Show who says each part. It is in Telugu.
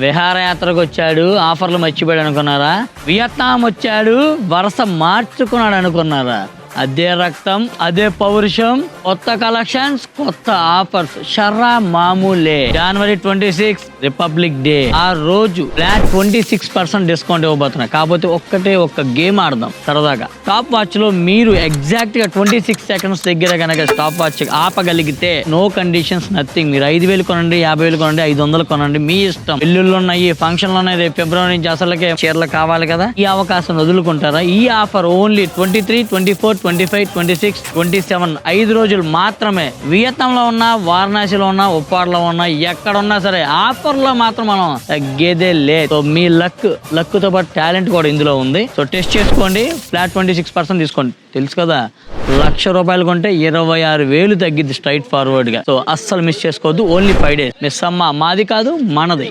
Speaker 1: విహారయాత్రకు వచ్చాడు, ఆఫర్లు మర్చిపోయాడు అనుకున్నారా? వియత్నాం వచ్చాడు, వరుస మార్చుకున్నాడు అనుకున్నారా? అదే రక్తం, అదే పౌరుషం, కొత్త కలెక్షన్స్, కొత్త ఆఫర్స్, షర్రా మామూలే. జనవరి 26 రిపబ్లిక్ డే. ఆ రోజు ఫ్లాట్ 26% డిస్కౌంట్ ఇవ్వబోతున్నా. కాకపోతే ఒక్క గేమ్ ఆడదాం సరదాగా. స్టాప్ వాచ్ లో మీరు ఎగ్జాక్ట్ గా 26 సెకండ్స్ దగ్గర కనుక స్టాప్ వాచ్ ఆపగలిగితే నో కండిషన్స్, నథింగ్. మీరు 5,000 కొనండి, 50,000 కొనండి, 500 కొనండి, మీ ఇష్టం. పెళ్ళిళ్ళు ఉన్నాయి, ఫంక్షన్లు ఉన్నాయి, రేపు ఫిబ్రవరి నుంచి అసలుకే చీరలు కావాలి కదా. ఈ అవకాశం వదులుకుంటారా? ఈ ఆఫర్ ఓన్లీ 23, 24, 25, 26, 27 5 రోజులు మాత్రమే. వియత్నాంలో ఉన్నా, వారణాసిలో ఉన్నా, ఉప్పాడలో ఉన్నా, ఎక్కడ ఉన్నా సరే ఆఫర్ లో మాత్రం మనం తగ్గేదే లేదు. సో మీ లక్ తో పాటు టాలెంట్ కూడా ఇందులో ఉంది. సో టెస్ట్ చేసుకోండి. ఫ్లాట్ 26% తీసుకోండి. తెలుసు కదా, ₹1,00,000 కొంటే 26,000 తగ్గిద్ది స్ట్రైట్ ఫార్వర్డ్ గా. సో అస్సలు మిస్ చేసుకోవద్దు. Only 5 days. మిస్ అమ్మ మాది కాదు, మనది.